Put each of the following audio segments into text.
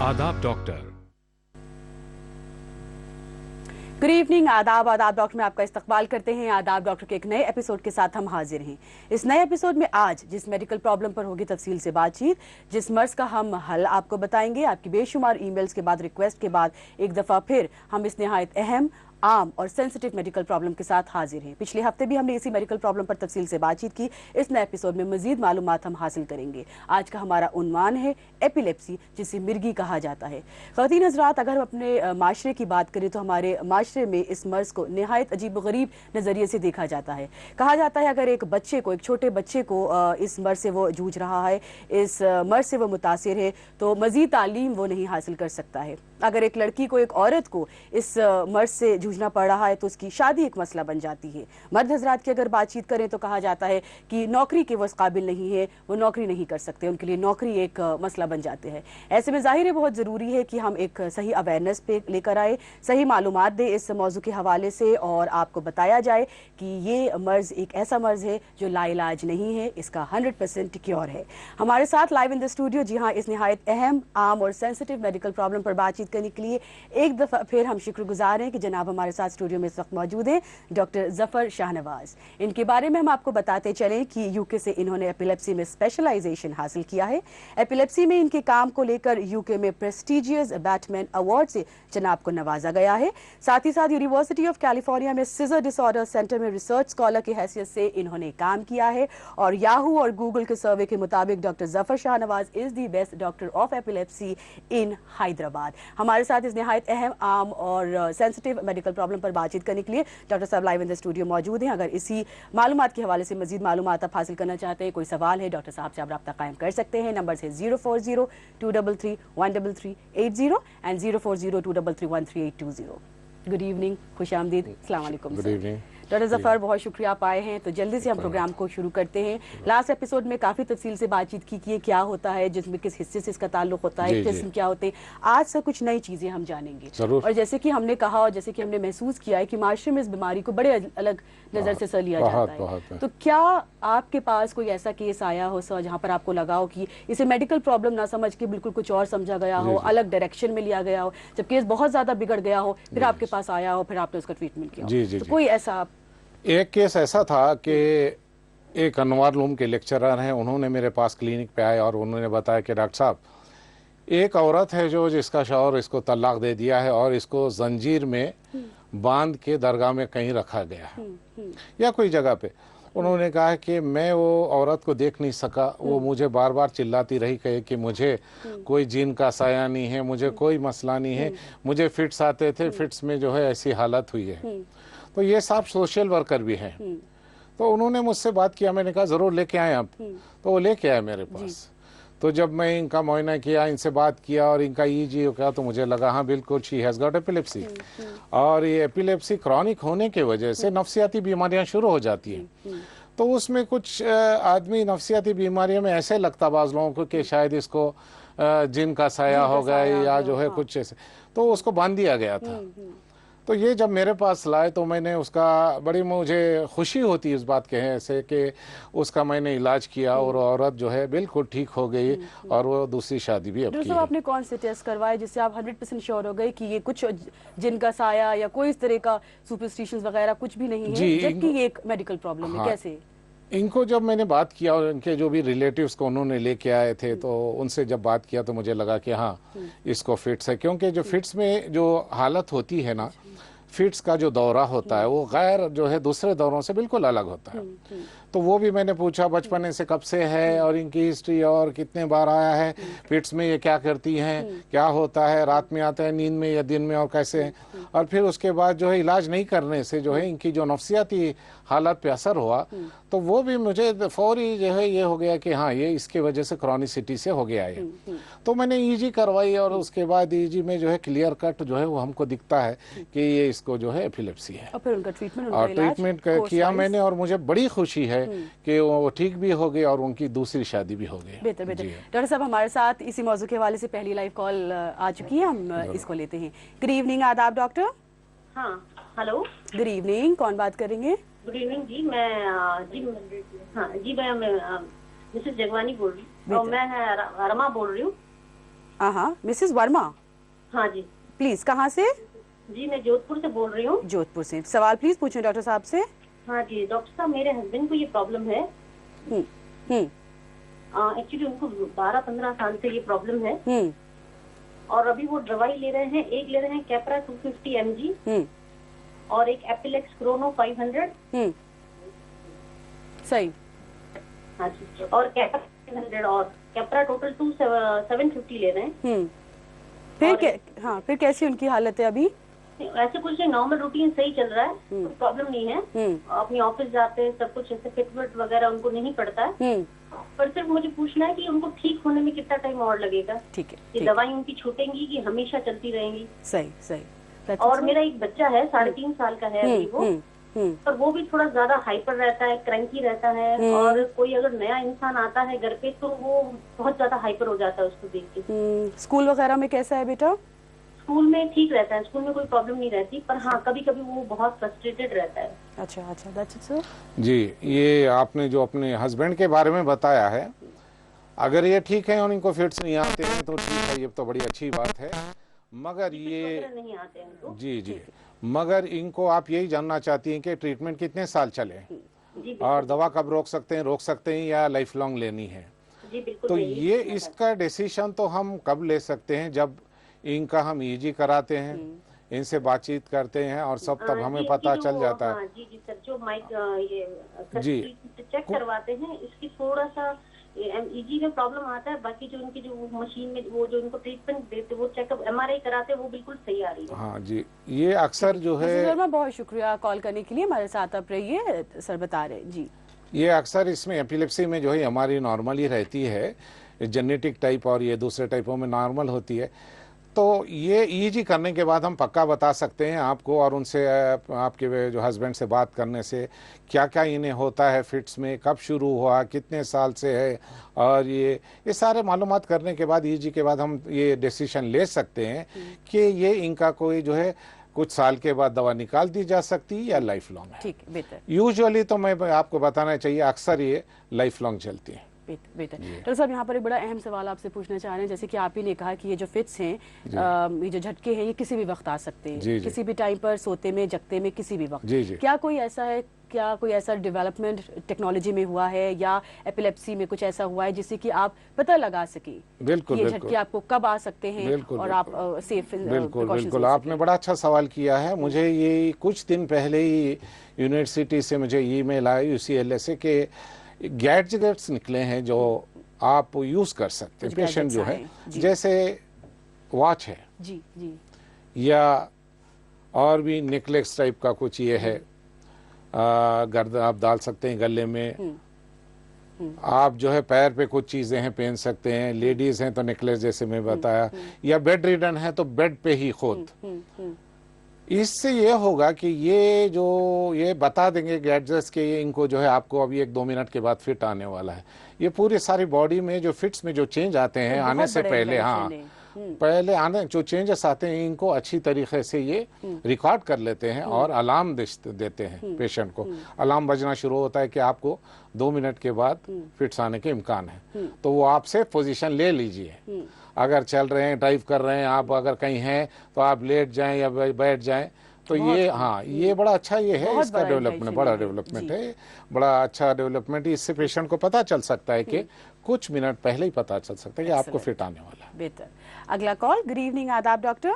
आदाब doctor. Good evening. आदाब आदाब डॉक्टर में आपका इस्तकबाल करते हैं। आदाब डॉक्टर के एक नए एपिसोड के साथ हम हाजिर हैं। इस नए एपिसोड में आज जिस मेडिकल प्रॉब्लम पर होगी तफसील से बातचीत, जिस मर्ज का हम हल आपको बताएंगे, आपकी बेशुमार ईमेल्स के बाद, रिक्वेस्ट के बाद एक दफ़ा फिर हम इस नहायत अहम, आम और सेंसिटिव मेडिकल प्रॉब्लम के साथ हाजिर हैं। पिछले हफ्ते भी हमने इसी मेडिकल प्रॉब्लम पर तफसील से बातचीत की। इस नए एपिसोड में मजीद मालूमात हम हासिल करेंगे। आज का हमारा उन्वान है एपिलेप्सी, जिसे मिर्गी कहा जाता है। ख़वातीन हज़रात, अगर हम अपने माशरे की बात करें तो हमारे माशरे में इस मर्ज को नहायत अजीब गरीब नज़रिए से देखा जाता है। कहा जाता है अगर एक बच्चे को, एक छोटे बच्चे को इस मर्ज से वो जूझ रहा है, इस मर्ज से वो मुतासिर है, तो मजीद तालीम वो नहीं हासिल कर सकता है। अगर एक लड़की को, एक औरत को इस मर्ज से जूझना पड़ रहा है तो उसकी शादी एक मसला बन जाती है। मर्द हजरात की अगर बातचीत करें तो कहा जाता है कि नौकरी के वो इस काबिल नहीं है, वो नौकरी नहीं कर सकते, उनके लिए नौकरी एक मसला बन जाते हैं। ऐसे में जाहिर है बहुत ज़रूरी है कि हम एक सही अवेयरनेस पे लेकर आए, सही मालूमात दें इस मौजू के हवाले से, और आपको बताया जाए कि ये मर्ज एक ऐसा मर्ज है जो लाइलाज नहीं है, इसका 100% क्योर है। हमारे साथ लाइव इन द स्टूडियो, जी हाँ, इस नहायत अहम, आम और सेंसिटिव मेडिकल प्रॉब्लम पर बातचीत करने के लिए एक दफ़ा फिर हम शुक्रगुजार हैं कि जनाब हमारे साथ स्टूडियो में इस वक्त मौजूद हैं, डॉक्टर जफर शाहनवाज। इनके बारे में हम आपको बताते चलें कि यूके से इन्होंने एपिलेप्सी में स्पेशलाइजेशन हासिल किया है। एपिलेप्सी में इनके काम को लेकर यूके में प्रेस्टिजियस बैटमैन अवार्ड से जनाब को नवाजा गया है। साथ ही साथ यूनिवर्सिटी ऑफ कैलिफोर्निया में सीजर डिसऑर्डर सेंटर में रिसर्च स्कॉलर की हैसियत से इन्होंने काम किया है, और याहू और गूगल के सर्वे के मुताबिक doctor Zafar Shahnawaz is the best doctor of epilepsy in Hyderabad. हमारे साथ इस नहायत अहम, आम और सेंसिटिव मेडिकल प्रॉब्लम पर बातचीत करने के लिए डॉक्टर साहब लाइव इन द स्टूडियो मौजूद हैं। अगर इसी मालूमात के हवाले से मजीद मालूमात आप हासिल करना चाहते हैं, कोई सवाल है, डॉक्टर साहब से आप रब्ता कायम कर सकते हैं। नंबर है 040-233-133-80 एंड 040-233-13820। गुड इवनिंग, खुश आमदीद, अस्सलाम वालेकुम। गुड इवनिंग डॉक्टर जफर, बहुत शुक्रिया आप आए हैं। तो जल्दी से हम प्रोग्राम को शुरू करते हैं। लास्ट एपिसोड में काफ़ी तफसील से बातचीत की कि ये क्या होता है, जिसमें किस हिस्से से इसका ताल्लुक होता है, किस्म क्या होते हैं। आज से कुछ नई चीज़ें हम जानेंगे, और जैसे कि हमने कहा और जैसे कि हमने महसूस किया है कि माशरे में इस बीमारी को बड़े अलग नज़र से लिया जाता है। तो क्या आपके पास कोई ऐसा केस आया हो सर जहाँ पर आपको लगा हो कि इसे मेडिकल प्रॉब्लम ना समझ के बिल्कुल कुछ और समझा गया हो, अलग डायरेक्शन में लिया गया हो, जब केस बहुत ज़्यादा बिगड़ गया हो, फिर आपके पास आया हो, फिर आपने उसका ट्रीटमेंट किया हो? तो कोई ऐसा एक केस ऐसा था कि एक अनवार लूम के लेक्चरर हैं, उन्होंने मेरे पास क्लिनिक पे आए और उन्होंने बताया कि डॉक्टर साहब, एक औरत है जो जिसका शौहर इसको तलाक दे दिया है और इसको जंजीर में बांध के दरगाह में कहीं रखा गया है या कोई जगह पे। उन्होंने कहा कि मैं वो औरत को देख नहीं सका, वो मुझे बार बार चिल्लाती रही, कहे कि मुझे कोई जीन का साया नहीं है, मुझे कोई मसला नहीं है, मुझे फिट्स आते थे, फिट्स में जो है ऐसी हालत हुई है। तो ये साहब सोशल वर्कर भी हैं। तो उन्होंने मुझसे बात किया, मैंने कहा ज़रूर लेके आए आप। तो वो लेके आए मेरे पास। तो जब मैं इनका मुआयना किया, इनसे बात किया और इनका ईजी किया, तो मुझे लगा हाँ बिल्कुल शी हैज़ गॉट एपिलेप्सी। और ये एपिलेप्सी क्रॉनिक होने की वजह से नफसियाती बीमारियां शुरू हो जाती हैं। तो उसमें कुछ आदमी नफसियाती बीमारियों में ऐसे लगता बाज़ लोगों को कि शायद इसको जिन का साया हो गया या जो है कुछ ऐसे, तो उसको बांध दिया गया था। तो ये जब मेरे पास लाए तो मैंने उसका, बड़ी मुझे खुशी होती है इस बात के हैं से कि उसका मैंने इलाज किया और औरत जो है बिल्कुल ठीक हो गई और वो दूसरी शादी भी अब की है। आपने कौन से टेस्ट करवाए जिससे आप 100% श्योर हो गए कि ये कुछ जिनका साया या कोई इस तरह का सुपरस्टिशंस वगैरह कुछ भी नहीं है, जबकि ये एक मेडिकल प्रॉब्लम है? कैसे? इनको जब मैंने बात किया और इनके जो भी रिलेटिव्स को उन्होंने लेके आए थे, तो उनसे जब बात किया तो मुझे लगा कि हाँ इसको फिट्स है, क्योंकि जो फिट्स में जो हालत होती है ना, फिट्स का जो दौरा होता है वो गैर जो है दूसरे दौरों से बिल्कुल अलग होता है। तो वो भी मैंने पूछा बचपन से कब से है और इनकी हिस्ट्री और कितने बार आया है, फिट्स में ये क्या करती हैं, क्या होता है, रात में आता है, नींद में या दिन में, और कैसे है। और फिर उसके बाद जो है इलाज नहीं करने से जो है इनकी जो नफसियाती हालत पे असर हुआ, तो वो भी मुझे फौरी जो है ये हो गया कि हाँ ये इसके वजह से क्रॉनिसिटी से हो गया है। तो मैंने ईजी करवाई और उसके बाद ईजी में जो है क्लियर कट जो है वो हमको दिखता है कि ये इसको जो है एपिलेप्सी है। और फिर उनका ट्रीटमेंट, और ट्रीटमेंट किया मैंने और मुझे बड़ी खुशी है कि वो ठीक भी हो गई और उनकी दूसरी शादी भी हो गई। बेहतर बेहतर। डॉक्टर साहब, हमारे साथ इसी मौजू के हवाले से पहली लाइव कॉल आ चुकी है, हम इसको लेते हैं। गुड इवनिंग, आदाब डॉक्टर। हाँ, हेलो, गुड इवनिंग, कौन बात करेंगे? गुड इवनिंग जी, मैं मैं मिसेस जगवानी बोल रही हूँ और मैं रमा बोल रही हूँ। हाँ, मिसेस वर्मा, हाँ जी। प्लीज कहाँ से? जी मैं जोधपुर से बोल रही हूँ। जोधपुर से। सवाल प्लीज पूछें डॉक्टर साहब से। हाँ जी डॉक्टर साहब, मेरे हस्बैंड को ये प्रॉब्लम है। हम्म हम्म एक्चुअली उनको 12-15 साल से ये प्रॉब्लम है हम्म और अभी वो दवाई ले रहे हैं। एक ले रहे हैं कैपरा 250 mg हम्म और एक एपिलेक्स क्रोनो 500। सही। हाँ जी, और कैपरा 500 और कैपरा टोटल 750 ले रहे हैं। फिर हाँ, फिर कैसी उनकी हालत है अभी? ऐसे कुछ नहीं, नॉर्मल रूटीन सही चल रहा है, कोई प्रॉब्लम नहीं है। अपनी ऑफिस जाते हैं, सब कुछ ऐसे फिटमेट वगैरह उनको नहीं पड़ता है। पर सिर्फ मुझे पूछना है कि उनको ठीक होने में कितना टाइम और लगेगा? ठीक है। ये दवाई उनकी छूटेंगी कि हमेशा चलती रहेंगी? सही सही। और मेरा एक बच्चा है, 3.5 साल का है अभी वो, पर वो भी थोड़ा ज्यादा हाइपर रहता है, क्रैंकी रहता है। और कोई अगर नया इंसान आता है घर पे तो वो बहुत ज्यादा हाइपर हो जाता है उसको देख के। स्कूल वगैरह में कैसा है बेटा? स्कूल में ठीक रहता है, स्कूल में कोई प्रॉब्लम नहीं रहती, पर हाँ कभी कभी वो बहुत फ्रस्ट्रेटेड रहता है। अच्छा, दैट्स इट सर। जी, ये आपने जो अपने हस्बैंड के बारे में बताया है, अगर ये ठीक है और इनको फिट्स नहीं आते हैं तो ठीक है, ये तो बड़ी अच्छी बात है। मगर ये नहीं आते हैं तो जी, मगर इनको आप यही जानना चाहती हैं कि ट्रीटमेंट कितने साल चले और दवा कब रोक सकते हैं या लाइफ लॉन्ग लेनी है? जी बिल्कुल। तो ये इसका डिसीजन तो हम कब ले सकते हैं? जब इनका हम ईजी कराते हैं, इनसे बातचीत करते हैं और सब, तब हमें पता चल जाता है। जी सर, जो ये चेक करवाते हैं, इसकी थोड़ा सा ईजी में प्रॉब्लम आता है। बाकी जो उनकी जो मशीन में वो जो उनको ट्रीटमेंट देते, वो चेकअप MRI कराते हैं, वो बिल्कुल सही आ रही है। हाँ जी, ये अक्सर जो है, बहुत शुक्रिया कॉल करने के लिए, हमारे साथ आप रहिए। सर बता रहे जी, ये अक्सर इसमें एपिलेप्सी में जो है हमारी नॉर्मली रहती है, जेनेटिक टाइप, और ये दूसरे टाइपों में नॉर्मल होती है। तो ये ईजी करने के बाद हम पक्का बता सकते हैं आपको, और उनसे आपके जो हस्बैंड से बात करने से क्या क्या इन्हें होता है फिट्स में, कब शुरू हुआ, कितने साल से है, और ये सारे मालूमात करने के बाद, ईजी के बाद हम ये डिसीजन ले सकते हैं कि ये इनका कोई जो है कुछ साल के बाद दवा निकाल दी जा सकती है या लाइफ लॉन्ग है। ठीक, बेहतर। यूजुअली तो मैं आपको बताना चाहिए, अक्सर ये लाइफ लॉन्ग चलती है। बेहतर। डॉक्टर साहब, यहाँ पर एक बड़ा अहम सवाल आपसे पूछना चाह रहे हैं। जैसे कि आप ही ने कहा कि ये जो फिट्स हैं, ये जो झटके हैं, ये किसी भी वक्त आ सकते हैं, किसी भी टाइम पर, सोते में, जगते में, किसी भी वक्त। क्या कोई ऐसा है, क्या कोई ऐसा डेवलपमेंट टेक्नोलॉजी में हुआ है या एपिलेप्सी में कुछ ऐसा हुआ है जिससे कि आप पता लगा सके? बिल्कुल, ये झटके आपको कब आ सकते हैं और आप सेफ? बिल्कुल, आपने बड़ा अच्छा सवाल किया है। मुझे ये कुछ दिन पहले ही यूनिवर्सिटी से मुझे ईमेल आया, UCLA से, कि गैजेट्स निकले हैं जो आप यूज कर सकते हैं, पेशेंट जो है, जैसे वॉच है जी, या और भी नेकलेस टाइप का कुछ ये है, गर्दन आप डाल सकते हैं गले में। आप जो है पैर पे कुछ चीजें हैं पहन सकते हैं, लेडीज हैं तो नेकलेस जैसे मैं बताया, या बेड रिडन है तो बेड पे ही खुद। इससे ये होगा कि ये बता देंगे गैजेट्स के, ये इनको जो है आपको अभी 1-2 मिनट के बाद फिट आने वाला है। ये पूरी सारी बॉडी में जो फिट्स में जो चेंज आते हैं आने से पहले, हाँ पहले आने जो चेंजेस आते हैं, इनको अच्छी तरीके से ये रिकॉर्ड कर लेते हैं और अलार्म देते हैं पेशेंट को। अलार्म बजना शुरू होता है कि आपको 2 मिनट के बाद फिट्स आने के इम्कान है, तो वो आपसे पोजीशन ले लीजिए। अगर चल रहे हैं, ड्राइव कर रहे हैं, आप अगर कहीं हैं तो आप लेट जाएं या बैठ जाएं। तो ये, हाँ ये बड़ा अच्छा ये है, इसका डेवलपमेंट बड़ा डेवलपमेंट है, बड़ा अच्छा डेवलपमेंट। इससे पेशेंट को पता चल सकता है कि कुछ मिनट पहले ही पता चल सकता है कि आपको फिट आने वाला है। बेहतर। अगला कॉल। गुड इवनिंग, आदाब डॉक्टर।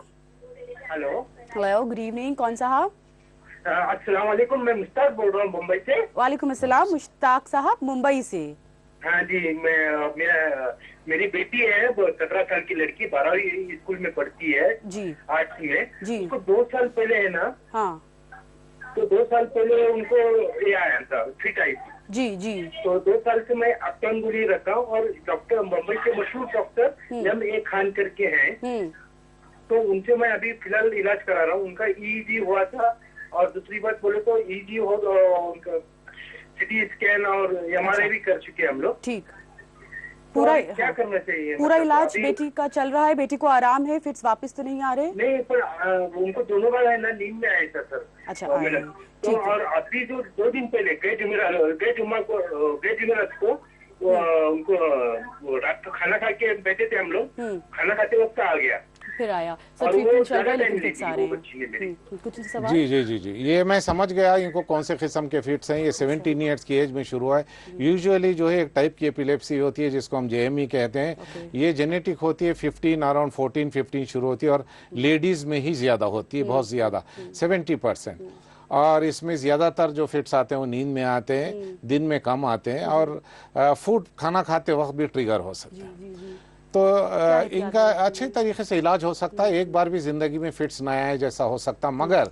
हेलो, गुड इवनिंग, कौन साहब? अस्सलाम वालेकुम, मैं मुश्ताक बोल रहा हूँ मुंबई से। वालेकुम अस्सलाम, मुश्ताक साहब मुंबई से। हाँ जी, मेरी बेटी है, 17 साल की लड़की, 12वीं स्कूल में पढ़ती है जी, आर्ट्स में जी। उसको 2 साल पहले है ना, हाँ, तो 2 साल पहले उनको ये आया था, फिट आई थी। जी। तो 2 साल से मैं अपटन गोली रखा हूँ, और डॉक्टर मुंबई के मशहूर डॉक्टर M.A. खान करके हैं, तो उनसे मैं अभी फिलहाल इलाज करा रहा हूँ। उनका EEG हुआ था, और दूसरी बात बोले तो EEG हो, उनका CT स्कैन और MRI भी कर चुके हैं हम लोग। ठीक। तो पूरा क्या करना चाहिए? पूरा मतलब इलाज बेटी का चल रहा है? बेटी को आराम है? फिट्स वापस तो नहीं आ रहे? नहीं, पर उनको दोनों बार है ना, नींद में आया था सर। अच्छा, तो और अभी जो 2 दिन पहले गए जुमेरात को उनको रात को खाना खा के बैठे थे हम लोग, खाना खाते वक्त आ गया, फिर आया। और वो ट्रीटमेंट चल रहा ज्यादा है टाइम लेकिन फिक्स आ रहे वो बच्ची ने मेरी। हैं। कुछ सवाल? जी जी जी जी, ये मैं समझ गया इनको कौन से किस्म के फिट्स हैं। ये 17 ईयर्स की एज में शुरू है। यूजुअली जो है एक टाइप की एपिलेप्सी होती है जिसको हम जेएमई कहते हैं। ये जेनेटिक होती है, 15 अराउंड 14-15 शुरू होती है और लेडीज में ही ज्यादा होती है, बहुत ज्यादा 70%। और इसमें ज़्यादातर जो फिट्स आते हैं वो नींद में आते हैं, दिन में कम आते हैं, और फूड खाना खाते वक्त भी ट्रिगर हो सकते हैं। तो इनका अच्छे तरीके से इलाज हो सकता है। एक बार भी ज़िंदगी में फिट्स ना आए जैसा हो सकता, मगर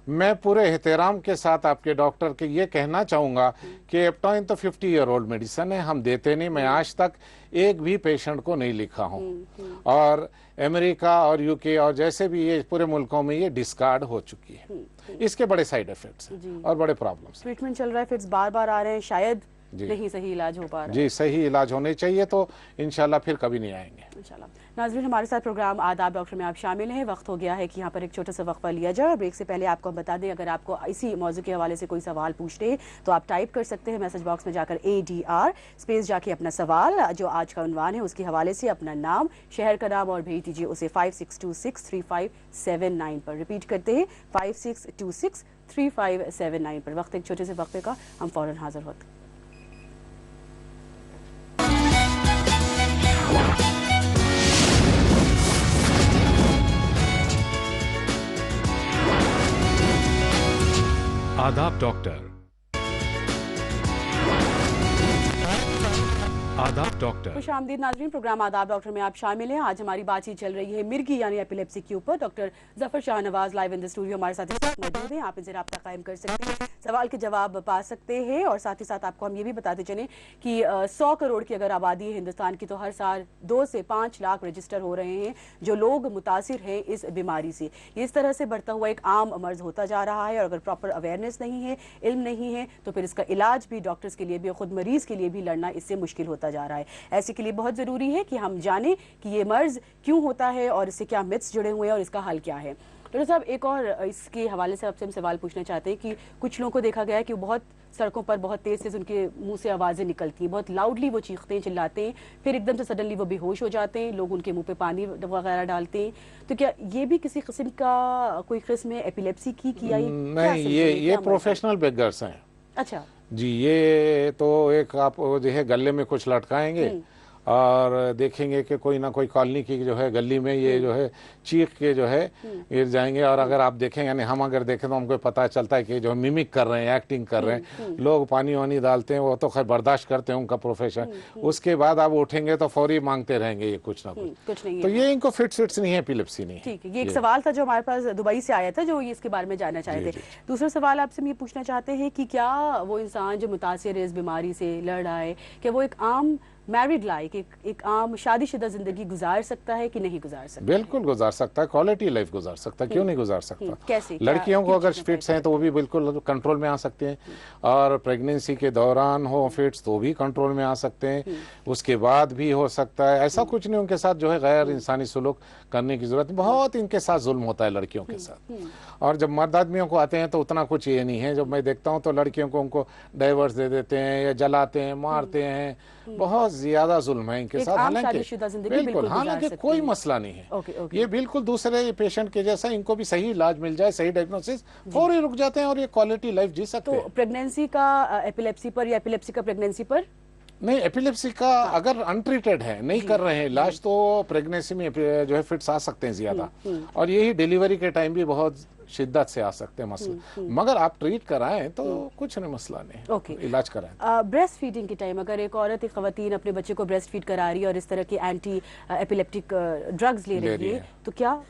मैं पूरे एहतराम के साथ आपके डॉक्टर के ये कहना चाहूँगा कि एप्टाइन तो 50 ईयर ओल्ड मेडिसिन है, हम देते नहीं। मैं आज तक एक भी पेशेंट को नहीं लिखा हूँ, और अमेरिका और यूके और जैसे भी ये पूरे मुल्कों में ये डिस्कार्ड हो चुकी है। इसके बड़े साइड इफेक्ट्स हैं और बड़े प्रॉब्लम्स। ट्रीटमेंट चल रहा है, फिट्स बार बार आ रहे हैं, शायद नहीं सही इलाज हो पा रहा है। जी, सही इलाज होने चाहिए तो इंशाल्लाह फिर कभी नहीं आएंगे इंशाल्लाह। नाज़रीन, हमारे साथ प्रोग्राम आदाब डॉक्टर में आप शामिल हैं। वक्त हो गया है कि यहाँ पर एक छोटा सा वक्फा लिया जाए। ब्रेक से पहले आपको हम बता दें, अगर आपको इसी मौजू के हवाले से कोई सवाल पूछते हैं तो आप टाइप कर सकते हैं मैसेज बॉक्स में जाकर ADR स्पेस जाके अपना सवाल जो आज का उन्वान है उसके हवाले से अपना नाम, शहर का नाम और भेज दीजिए उसे 56263579 पर। रिपीट करते हैं 56263579 पर। वक्त एक छोटे से वक्फे का, हम फौरन हाजिर होते हैं। आदाब डॉक्टर। आदाब डॉक्टर। खुश आमदीद नाज़रीन, प्रोग्राम आदाब डॉक्टर में आप शामिल हैं। आज हमारी बातचीत चल रही है मिर्गी यानी एपिलेप्सी के ऊपर। Doctor Zafar Shahnawaz live in the studio हमारे साथ मौजूद हैं। आप इनसे रब्ता कायम कर सकते हैं, सवाल के जवाब पा सकते हैं, और साथ ही साथ आपको हम ये भी बताते चलें कि 100 करोड़ की अगर आबादी है हिंदुस्तान की, तो हर साल 2 से 5 लाख रजिस्टर हो रहे हैं जो लोग मुतासिर हैं इस बीमारी से। ये इस तरह से बढ़ता हुआ एक आम मर्ज होता जा रहा है, और अगर प्रॉपर अवेयरनेस नहीं है, इल्म नहीं है, तो फिर इसका इलाज भी डॉक्टर्स के लिए भी, खुद मरीज के लिए भी लड़ना इससे मुश्किल होता जा रहा है। ऐसे के लिए बहुत ज़रूरी है कि हम जानें कि ये मर्ज क्यों होता है और इससे क्या मिथ्स जुड़े हुए हैं और इसका हल क्या है। डॉक्टर साहब, एक और इसके हवाले से आपसे हम सवाल पूछना चाहते हैं कि कुछ लोगों को देखा गया है कि बहुत सड़कों पर बहुत तेज़ से उनके मुंह से आवाज़ें निकलती हैं, बहुत लाउडली वो चीखते हैं, चिल्लाते हैं, फिर एकदम से सडनली वो बेहोश हो जाते हैं, लोग उनके मुंह पे पानी वगैरह डालते हैं। तो क्या ये भी किसी किस्म का कोई किस्म है एपिलेप्सी की या नहीं? ये प्रोफेशनल बेगर्स हैं। अच्छा जी, ये तो एक आप जो है गले में कुछ लटकाएंगे और देखेंगे कि कोई ना कोई कॉलोनी की जो है गली में ये जो है चीख के जो है गिर जाएंगे। और अगर आप देखें, यानी हम अगर देखें तो हमको पता चलता है कि जो मिमिक कर रहे हैं, एक्टिंग कर रहे हैं, लोग पानी वानी डालते हैं, वो तो खैर बर्दाश्त करते हैं, उनका प्रोफेशन। उसके बाद आप उठेंगे तो फौरी मांगते रहेंगे ये कुछ ना कुछ नहीं तो ये इनको फिट्स नहीं है, एपिलेप्सी नहीं है। ठीक है, ये एक सवाल था जो हमारे पास दुबई से आया था, जो ये इसके बारे में जानना चाहते थे। दूसरा सवाल आपसे हम ये पूछना चाहते हैं कि क्या वो इंसान जो मुतासिर है इस बीमारी से लड़ रहा है, क्या वो एक आम मैरिड लाइफ, एक आम शादीशुदा जिंदगी गुजार सकता है कि नहीं गुजार सकता? बिल्कुल गुजार सकता है, क्वालिटी लाइफ गुजार सकता है, क्यों नहीं गुजार सकता। कैसे? लड़कियों को अगर फिट्स हैं तो वो भी बिल्कुल कंट्रोल में आ सकते हैं, और प्रेगनेंसी के दौरान हो फिट्स तो भी कंट्रोल में आ सकते हैं, उसके बाद भी हो सकता है। ऐसा कुछ नहीं उनके साथ जो है गैर इंसानी सलूक करने की जरूरत। बहुत इनके साथ जुल्म होता है लड़कियों के साथ। और जब मर्द आदमियों को आते हैं तो उतना कुछ ये नहीं है। जब मैं देखता हूँ तो लड़कियों को उनको डाइवर्स दे देते हैं या जलाते हैं, मारते हैं, बहुत ज्यादा जुल्म है इनके साथ। हालांकि कोई मसला नहीं है। ये बिल्कुल दूसरे पेशेंट के जैसा, इनको भी सही इलाज मिल जाए, सही डायग्नोसिस, फौरी रुक जाते हैं और ये क्वालिटी लाइफ जी सकते हैं। तो प्रेगनेंसी का एपिलेप्सी पर या एपिलेप्सी का प्रेगनेंसी पर नहीं, एपिलेप्सी का अगर अनट्रीटेड है, नहीं कर रहे हैं इलाज, तो प्रेगनेंसी में जो है फिट्स आ सकते हैं ज्यादा, और यही डिलीवरी के टाइम भी बहुत शिद्दत से आ सकते हैं मसले। मगर आप ट्रीट कराएं तो कुछ नहीं, मसला नहीं, इलाज कराएं। ब्रेस्ट फीडिंग के टाइम अगर एक औरत, एक खवातीन अपने बच्चे को ब्रेस्ट फीड करा रही है और इस तरह के एंटी एपिलेप्टिक ड्रग्स ले रही है, तो क्या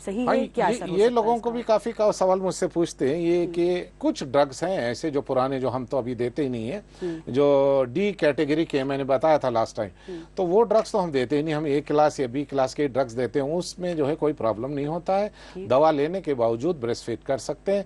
सही है? क्या ये लोगों को भी काफी का सवाल मुझसे पूछते हैं ये कि कुछ ड्रग्स हैं ऐसे जो पुराने, जो हम तो अभी देते ही नहीं है, जो डी कैटेगरी के, मैंने बताया था लास्ट टाइम, तो वो ड्रग्स तो हम देते ही नहीं। हम A क्लास या B क्लास के ड्रग्स देते हैं, उसमें जो है कोई प्रॉब्लम नहीं होता है। दवा लेने के बावजूद ब्रेस्ट फीड कर सकते हैं,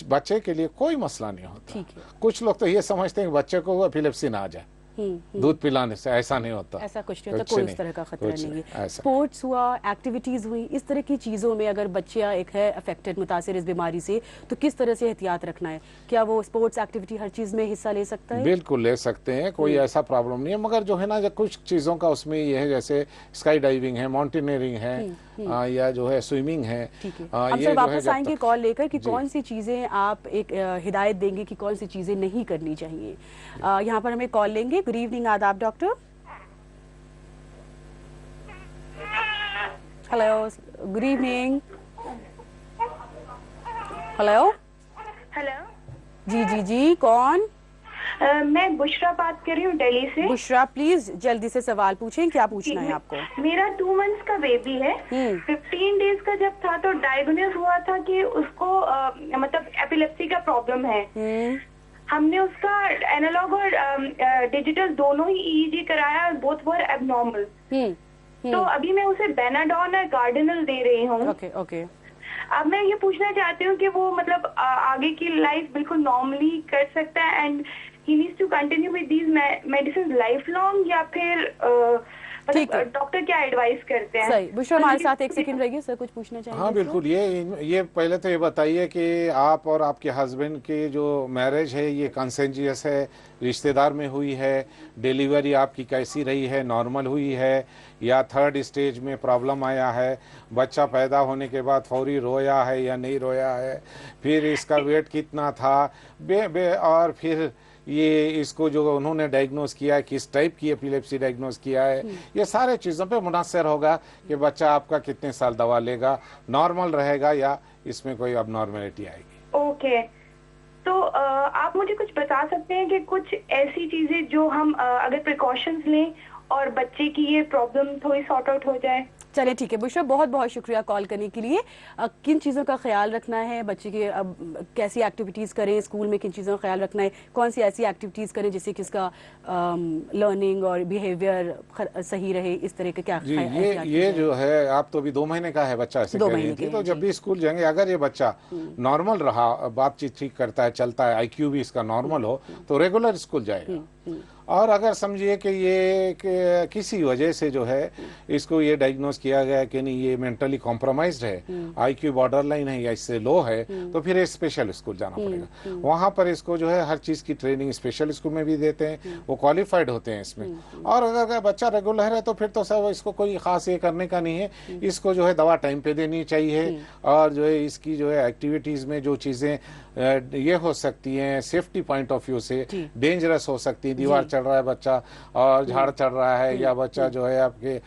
बच्चे के लिए कोई मसला नहीं होता। कुछ लोग तो ये समझते हैं कि बच्चे को एपिलेप्सी ना आ जाए, दूध पिलाने से ऐसा नहीं होता, ऐसा कुछ नहीं होता, कोई इस तरह का खतरा नहीं है। ऐसा। स्पोर्ट्स हुआ, एक्टिविटीज हुई, इस तरह की चीजों में अगर बच्चा एक है अफेक्टेड, मुतासिर इस बीमारी से, तो किस तरह से एहतियात रखना है? क्या वो स्पोर्ट्स एक्टिविटी हर चीज में हिस्सा ले सकता है? बिल्कुल ले सकते हैं, कोई ऐसा प्रॉब्लम नहीं है, मगर जो है ना जो कुछ चीज़ों का उसमें ये है, जैसे स्काई डाइविंग है, माउंटेनियरिंग है, या जो है स्विमिंग है। ठीक है, हम सर वापस आएंगे कॉल लेकर कि कौन सी चीजें आप एक हिदायत देंगे कि कौन सी चीजें नहीं करनी चाहिए। यहाँ पर हमें कॉल लेंगे। गुड इवनिंग, आदाब doctor. Hello, good evening. Hello hello, जी जी जी, कौन? मैं बुशरा बात कर रही हूँ दिल्ली से। बुशरा, प्लीज जल्दी से सवाल पूछें, क्या पूछना है आपको? मेरा 2 मंथ्स का बेबी है। 15 डेज का जब था तो डायग्नोज हुआ था कि उसको मतलब एपिलेप्सी का प्रॉब्लम है। हमने उसका एनालॉग और डिजिटल दोनों ही ईईजी कराया, बोथ वर एबनॉर्मल। तो अभी मैं उसे बेनाडॉन और गार्डिनल दे रही हूँ। Okay okay. अब मैं ये पूछना चाहती हूँ कि वो मतलब आगे की लाइफ बिल्कुल नॉर्मली कर सकता है and he needs to continue with these medicine lifelong, या फिर मतलब डॉक्टर क्या एडवाइस करते हैं? सही। बुशरा हमारे साथ एक सेकंड रहिए, सर कुछ पूछना चाहेंगे? हाँ बिल्कुल, ये पहले तो ये बताइए कि आप और आपके हस्बैंड की जो मैरिज है ये कंसेंजियस है, रिश्तेदार में हुई है? डिलीवरी आपकी कैसी रही है, नॉर्मल हुई है या थर्ड स्टेज में प्रॉब्लम आया है? बच्चा पैदा होने के बाद फौरी रोया है या नहीं रोया है? फिर इसका वेट कितना था? और फिर ये इसको जो उन्होंने डायग्नोज किया है, किस टाइप की एपिलेप्सी डायग्नोज किया है, ये सारे चीज़ों पे मुनहसर होगा कि बच्चा आपका कितने साल दवा लेगा, नॉर्मल रहेगा या इसमें कोई अबनॉर्मेलिटी आएगी। ओके, तो आप मुझे कुछ बता सकते हैं कि कुछ ऐसी चीजें जो हम अगर प्रिकॉशंस लें और बच्चे की ये प्रॉब्लम थोड़ी सॉर्ट आउट हो जाए? चलिए ठीक है बुशरा, बहुत बहुत शुक्रिया कॉल करने के लिए। किन चीज़ों का ख्याल रखना है बच्चे के, कैसी एक्टिविटीज़ करें स्कूल में, किन चीज़ों का ख्याल रखना है, कौन सी ऐसी एक्टिविटीज़ करें जिससे कि इसका लर्निंग और बिहेवियर सही रहे, इस तरह के क्या? जी, ये जो है, आप तो अभी 2 महीने का है बच्चा ऐसे कह रही थी, तो जब भी स्कूल जाएंगे अगर ये बच्चा नॉर्मल रहा, बातचीत ठीक करता है, चलता है, IQ भी इसका नॉर्मल हो, तो रेगुलर स्कूल जाएगा। और अगर समझिए कि ये किसी वजह से जो है इसको ये डायग्नोज किया गया कि नहीं ये मेंटली कॉम्प्रोमाइज्ड है, IQ बॉर्डर लाइन है या इससे लो है, तो फिर स्पेशल स्कूल जाना पड़ेगा। वहाँ पर इसको जो है हर चीज़ की ट्रेनिंग स्पेशल स्कूल में भी देते हैं, वो क्वालिफाइड होते हैं इसमें। और अगर बच्चा रेगुलर है तो फिर तो सब इसको कोई खास ये करने का नहीं है, इसको जो है दवा टाइम पे देनी चाहिए, और जो है इसकी जो है एक्टिविटीज़ में जो चीज़ें ये हो सकती हैं सेफ्टी पॉइंट ऑफ व्यू से डेंजरस हो सकती है, दीवार चढ़ रहा है बच्चा और झाड़ चढ़ रहा है, या बच्चा जो है आपके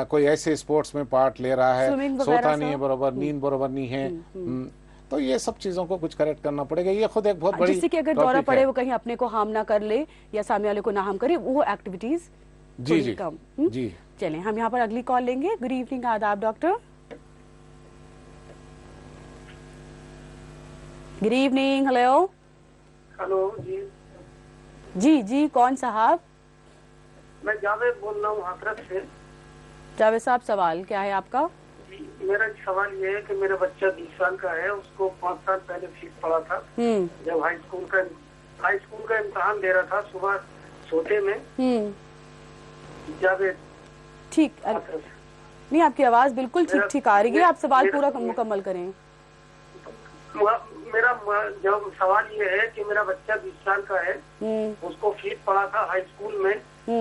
कोई ऐसे स्पोर्ट्स में पार्ट ले रहा है, सोता नहीं है बराबर, नींद बराबर नहीं है, तो ये सब चीजों को कुछ करेक्ट करना पड़ेगा। ये खुद एक बहुत बड़ी जिससे कि अगर दौरा पड़े वो कहीं अपने को हार्म ना कर ले या सामने वाले को ना हार्म करे, वो एक्टिविटीज जी जी कम। जी। चलें हम यहाँ पर अगली कॉल लेंगे। गुड इवनिंग, आदाब doctor. Good evening. Hello hello जी। जी जी, कौन साहब? मैं जावेद बोल रहा हूँ हाथरस से। जावेद साहब, सवाल क्या है आपका? मेरा सवाल ये है कि मेरा बच्चा 20 साल का है, उसको 5 साल पहले फीस पड़ा था जब हाई स्कूल का इम्तिहान दे रहा था, सुबह सोते में। जावेद ठीक, नहीं आपकी आवाज बिल्कुल ठीक ठीक आ रही है, आप सवाल पूरा मुकम्मल करें। मेरा जब सवाल ये है कि मेरा बच्चा 20 साल का है, उसको फीस पड़ा था हाई स्कूल में,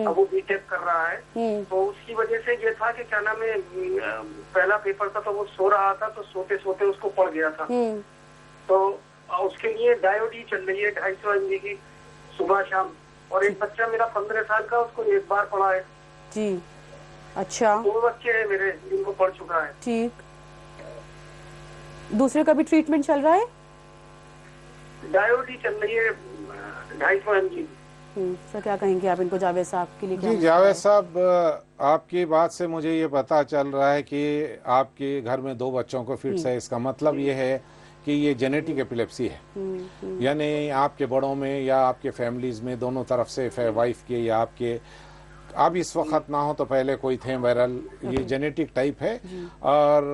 अब वो बीटेक कर रहा है, तो उसकी वजह से ये था कि क्या नाम है, पहला पेपर था तो वो सो रहा था, तो सोते सोते उसको पड़ गया था, तो उसके लिए डायोडी चल रही है 250 mg की सुबह शाम। और एक बच्चा मेरा 15 साल का, उसको एक बार पड़ा है जी। अच्छा, 2 बच्चे हैं मेरे जिनको पड़ चुका है। ठीक, दूसरे का भी ट्रीटमेंट चल रहा है? डायोडी चल रही है 250 mg। सर क्या कहेंगे आप इनको, जावेद साहब के लिए? जी जावेद साहब, आपकी बात से मुझे ये पता चल रहा है कि आपके घर में 2 बच्चों को फिट्स है, इसका मतलब ये है कि ये जेनेटिक एपिलेप्सी है, यानी आपके बड़ों में या आपके फैमिलीज में दोनों तरफ से, वाइफ के या आपके, अब इस वक्त ना हो तो पहले कोई थे वायरल, ये जेनेटिक टाइप है। और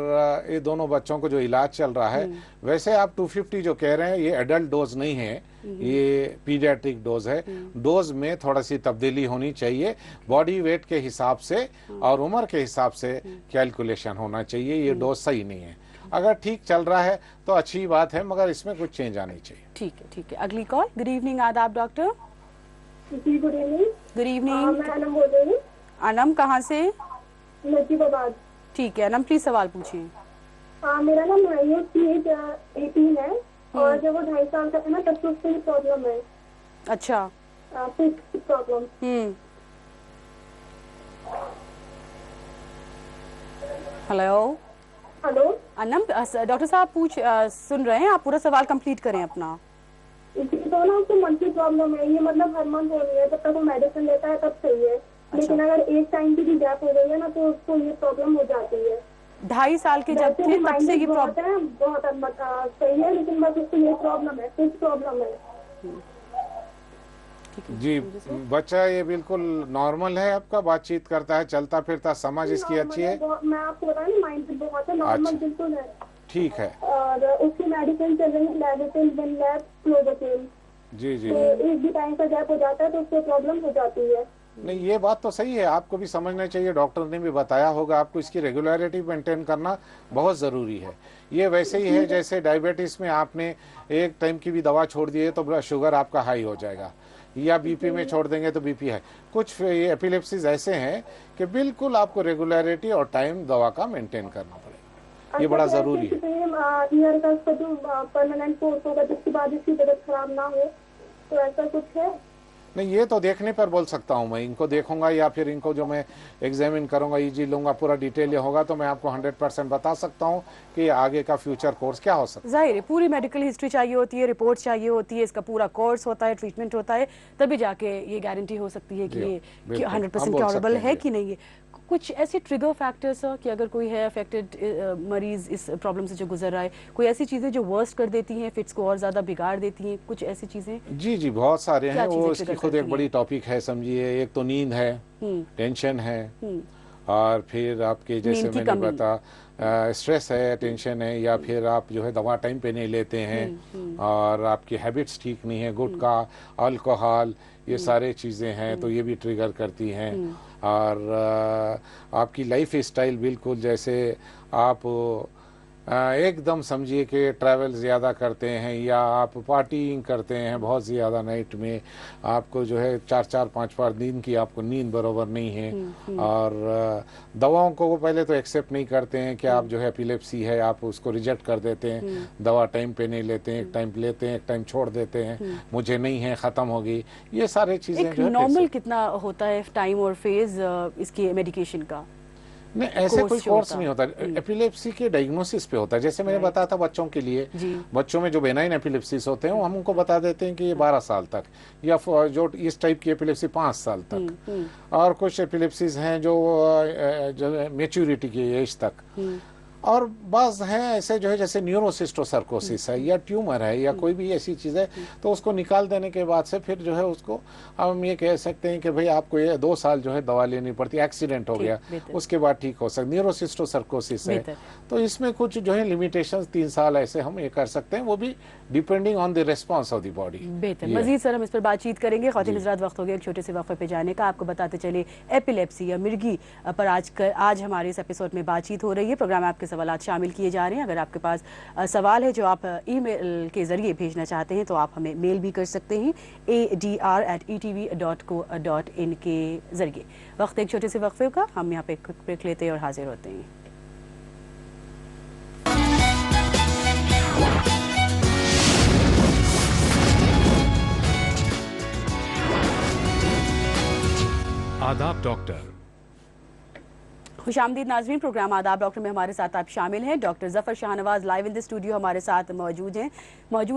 ये दोनों बच्चों को जो इलाज चल रहा है, वैसे आप 250 जो कह रहे हैं ये एडल्ट डोज नहीं है, ये पीडियाट्रिक डोज है। डोज में थोड़ा सी तब्दीली होनी चाहिए, बॉडी वेट के हिसाब से और उम्र के हिसाब से कैलकुलेशन होना चाहिए, ये डोज सही नहीं है। अगर ठीक चल रहा है तो अच्छी बात है, मगर इसमें कुछ चेंज आनी चाहिए। ठीक है। अगली कॉल। गुड इवनिंग, आदाब डॉक्टर। जी गुड इवनिंग। Good evening. मैं अनम बोल रही हूँ। अनम कहाँ से? नजीबाबाद। ठीक है अनम, प्लीज सवाल पूछिए। मेरा ना माइनस की एज 18 है और जब वो 2.5 साल का था ना तब से उसको प्रॉब्लम है। अच्छा। प्रॉब्लम। हेलो अनम, डॉक्टर साहब सुन रहे हैं, आप पूरा सवाल कंप्लीट करें अपना। तो ना उसको मंथली प्रॉब्लम है, ये मतलब हर मंथ हो रही है, जब तक वो मेडिसिन लेता है तब सही है। लेकिन अगर एक टाइम की भी गैप हो गई है ना तो उसको ये प्रॉब्लम हो जाती है। 2.5 साल के जब थे तब से ये प्रॉब्लम बहुत सही है, लेकिन बस उसको ये प्रॉब्लम है, कुछ प्रॉब्लम है। जी बच्चा ये बिल्कुल नॉर्मल है, आपका बातचीत करता है, चलता फिरता, समझ इसकी अच्छी है। मैं आपको बता रही हूँ माइंड बहुत है, नॉर्मल बिल्कुल है। ठीक है। और उसकी मेडिसिन चल रही है लेविटिन, विनलैब, क्लोबेकिन। जी तो एक भी टाइम का गैप हो जाता है तो उसको प्रॉब्लम हो जाती है। नहीं ये बात तो सही है, आपको भी समझना चाहिए, डॉक्टर ने भी बताया होगा आपको, इसकी रेगुलरिटी मेंटेन करना बहुत ज़रूरी है। ये वैसे ही है जैसे डायबिटीज़ में आपने एक टाइम की भी दवा छोड़ दी है तो शुगर आपका हाई हो जाएगा, या बीपी में छोड़ देंगे तो बीपी है। कुछ ये एपिलेप्सीज ऐसे हैं कि बिल्कुल आपको रेगुलरिटी और टाइम दवा का मेंटेन करना पड़ेगा, ये बड़ा ज़रूरी है। ईयर का उसका जो परमानेंट कोर्स होगा जिसके बाद इसकी तबीयत खराब ना हो, तो ऐसा कुछ है? नहीं ये तो देखने पर बोल सकता हूँ, मैं इनको देखूंगा या फिर इनको जो मैं एग्जामिन करूंगा, ईजी लूंगा, पूरा डिटेल होगा तो मैं आपको 100% बता सकता हूँ कि आगे का फ्यूचर कोर्स क्या हो सकता है। जाहिर है पूरी मेडिकल हिस्ट्री चाहिए होती है, रिपोर्ट चाहिए होती है, इसका पूरा कोर्स होता है, ट्रीटमेंट होता है, तभी जाके ये गारंटी हो सकती है कि ये 100% क्योरेबल है कि नहीं है। कुछ ऐसे ट्रिगर फैक्टर्स कि अगर कोई है अफेक्टेड मरीज इस प्रॉब्लम से जो गुजर रहा है, कोई ऐसी चीजें जो वर्स्ट कर देती हैं, फिट्स को और ज्यादा बिगाड़ देती हैं, कुछ ऐसी चीजें? जी बहुत सारे हैं, वो इसकी खुद एक बड़ी टॉपिक है समझिए। एक तो नींद है, टेंशन है, और फिर आपके जैसे मैंने बताया स्ट्रेस है, टेंशन है, या फिर आप जो है दवा टाइम पे नहीं लेते हैं और आपकी हैबिट्स ठीक नहीं है, गुटखा, अल्कोहल, ये सारे चीज़ें हैं तो ये भी ट्रिगर करती हैं। और आपकी लाइफ स्टाइल बिल्कुल जैसे आप एकदम समझिए कि ट्रैवल ज़्यादा करते हैं या आप पार्टिंग करते हैं बहुत ज़्यादा नाइट में, आपको जो है 4-5 बार दिन की आपको नींद बराबर नहीं है। और दवाओं को वो पहले तो एक्सेप्ट नहीं करते हैं कि आप जो है एपिलेप्सी है, आप उसको रिजेक्ट कर देते हैं, दवा टाइम पे नहीं लेते हैं, एक टाइम लेते हैं, एक टाइम छोड़ देते हैं, मुझे नहीं है, ख़त्म हो गई, ये सारे चीज़ें। नॉर्मल कितना होता है टाइम और फेज इसकी मेडिकेशन का? नहीं ऐसे कोई कोर्स नहीं होता, एपिलेप्सी के डायग्नोसिस पे होता है। जैसे मैंने बताया था बच्चों के लिए, बच्चों में जो बेनाइन एपिलेप्सिस होते हैं हम उनको बता देते हैं कि ये 12 साल तक, या जो इस टाइप की एपिलेप्सी 5 साल तक, और कुछ एपिलेप्सिस हैं जो मैच्योरिटी की एज तक, और बस हैं ऐसे जो है जैसे न्यूरोसिस्टोसर्कोसिस है या ट्यूमर है या कोई भी ऐसी चीज़ है, तो उसको निकाल देने के बाद से फिर जो है उसको हम ये कह सकते हैं कि भाई आपको ये 2 साल जो है दवा लेनी पड़ती है, एक्सीडेंट हो गया उसके बाद ठीक हो सकता। न्यूरोसिस्टोसर्कोसिस है तो इसमें कुछ जो है लिमिटेशंस 3 साल ऐसे हम ये कर सकते हैं, वो भी depending on the response of the body. बेहतर, मजीद सर हम इस पर बातचीत करेंगे। ख़वातीन हज़रात वक्त हो गया एक छोटे से वक्फे पे जाने का। आपको बताते चले एपिलेप्सी या मिर्गी पर आज हमारे इस एपिसोड में बातचीत हो रही है। प्रोग्राम में आपके सवालात शामिल किए जा रहे हैं। अगर आपके पास सवाल है जो आप ईमेल के जरिए भेजना चाहते हैं तो आप हमें मेल भी कर सकते हैं adr@etv.co.in के जरिए। वक्त एक छोटे से वक्फे का, हम यहाँ पे ब्रेक लेते हैं और हाजिर होते हैं। आदाब डॉक्टर। खुशामदीद नाज़रीन, प्रोग्राम आदाब डॉक्टर में हमारे साथ आप शामिल हैं। Doctor Zafar Shahnawaz live in the studio हमारे साथ मौजूद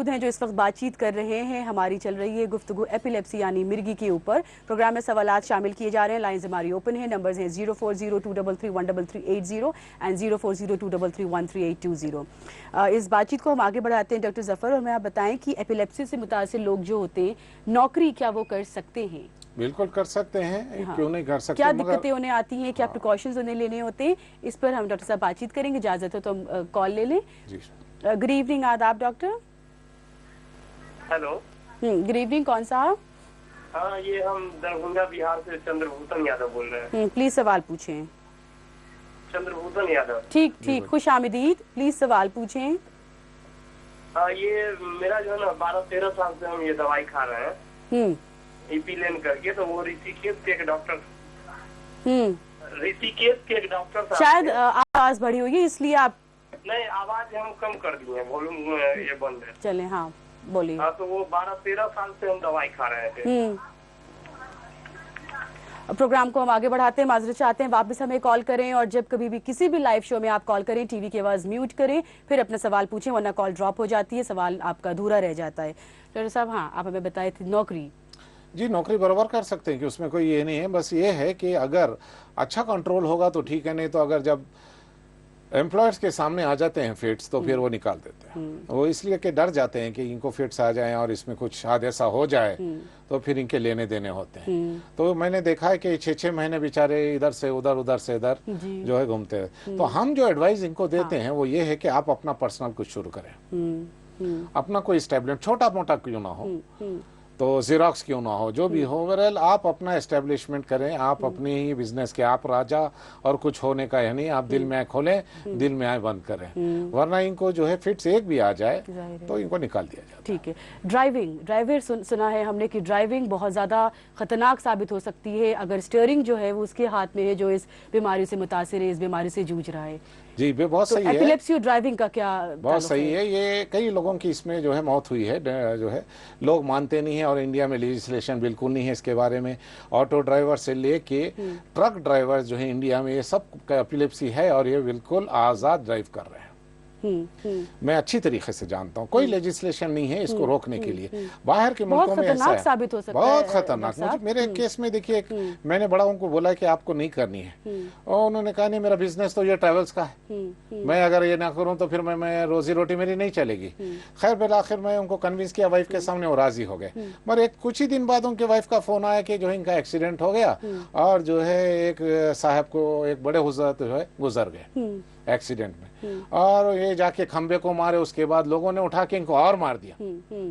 हैं जो इस वक्त बातचीत कर रहे हैं। हमारी चल रही है गुफ्तगू एपिलेप्सी यानी मिर्गी के ऊपर। प्रोग्राम में सवालात शामिल किए जा रहे हैं। लाइन्स हमारी ओपन है। नंबर्स हैं 040233133380 एंड 040233133820। इस बातचीत को हम आगे बढ़ाते हैं डॉक्टर ज़फ़र, और मैं आप बताएं कि एपिलेप्सी से मुतासिर लोग जो होते हैं नौकरी क्या वो कर सकते हैं? बिल्कुल कर सकते हैं, हाँ। क्यों नहीं कर सकते। क्या मगर दिक्कतें उन्हें आती हैं, क्या प्रिकॉशंस उन्हें लेने होते हैं, इस पर हम डॉक्टर साहब बातचीत करेंगे। इजाजत हो तो हम कॉल ले लें। जी गुड इवनिंग, आदाब डॉक्टर। हेलो। गुड इवनिंग, कौन साहब? हाँ, ये हम दरभंगा बिहार से चंद्रभूषण यादव बोल रहे हैं। प्लीज सवाल पूछें। चंद्रभूषण यादव। ठीक ठीक, खुश आमदीद, प्लीज सवाल पूछें। हाँ, ये मेरा जो है ना 12-13 साल से हम ये दवाई खा रहे हैं इपीलेन करके। तो वो ऋषिकेश के एक डॉक्टर शायद आवाज बढ़ी होगी इसलिए आप नहीं, आवाज हम कम कर दिए हैं, वॉल्यूम ये बंद है। चले, हाँ बोलिए। हाँ, तो वो 12-13 साल से हम दवाई खा रहे थे। प्रोग्राम को हम आगे बढ़ाते हैं, माजरत चाहते हैं, वापस हमें कॉल करें और जब कभी भी किसी भी लाइव शो में आप कॉल करें टीवी की आवाज म्यूट करें, फिर अपना सवाल पूछें, वरना कॉल ड्रॉप हो जाती है, सवाल आपका अधूरा रह जाता है। डॉक्टर साहब, हाँ आप हमें बताए थे नौकरी। जी, नौकरी बराबर कर सकते हैं कि उसमें कोई ये नहीं है, बस ये है कि अगर अच्छा कंट्रोल होगा तो ठीक है, नहीं तो अगर जब एम्प्लॉयर्स के सामने आ जाते हैं फिट्स तो फिर वो निकाल देते हैं। वो इसलिए कि डर जाते हैं कि इनको फिट्स आ जाएं और इसमें कुछ हादसा हो जाए तो फिर इनके लेने देने होते हैं। तो मैंने देखा है कि 6-6 महीने बेचारे इधर से उधर, उधर से इधर जो है घूमते हैं। तो हम जो एडवाइस इनको देते हैं वो ये है कि आप अपना पर्सनल कुछ शुरू करें, अपना कोई एस्टेब्लिशमेंट, छोटा मोटा क्यों ना हो, तो जीरोक्स क्यों ना हो, जो भी हो, ओवरऑल आप अपना एस्टेब्लिशमेंट करें, आप अपनी ही बिजनेस के आप राजा, और कुछ होने का है नहीं। आप दिल में आए खोलें, दिल में आए बंद करें, वरना इनको जो है फिट्स एक भी आ जाए तो इनको निकाल दिया जाए। ठीक है। ड्राइविंग सुना है हमने कि ड्राइविंग बहुत ज्यादा खतरनाक साबित हो सकती है अगर स्टीयरिंग जो है वो उसके हाथ में है जो इस बीमारी से मुतासिर है, इस बीमारी से जूझ रहा है। जी, बहुत तो सही है। एपिलेप्सी और ड्राइविंग का क्या बहुत सही है। ये कई लोगों की इसमें जो है मौत हुई है, जो है लोग मानते नहीं है, और इंडिया में लेजिस्लेशन बिल्कुल नहीं है इसके बारे में। ऑटो ड्राइवर से लेके ट्रक ड्राइवर जो है इंडिया में, ये सब का एपिलेप्सी है और ये बिल्कुल आज़ाद ड्राइव कर रहे हैं। मैं अच्छी तरीके से जानता हूँ, कोई लेजिस्लेशन नहीं है इसको रोकने के लिए। बाहर के मुल्कों में ऐसा है, साबित हो सकता है, बहुत खतरनाक। मुझे मेरे केस में देखिए, मैंने बड़ा उनको बोला कि आपको नहीं करनी है, और उन्होंने कहा नहीं, मेरा बिजनेस तो ये ट्रैवल्स का है, मैं अगर ये ना करूं तो फिर मैं रोजी रोटी मेरी नहीं चलेगी। खैर बिल आखिर मैं उनको कन्विंस किया, वाइफ के सामने वो राजी हो गए। मगर कुछ ही दिन बाद उनके वाइफ का फोन आया कि जो है इनका एक्सीडेंट हो गया और जो है एक साहब को, एक बड़े हुजूर जो है गुजर गए एक्सीडेंट में, और ये जाके खंबे को मारे। उसके बाद लोगों ने उठा के इनको और मार दिया,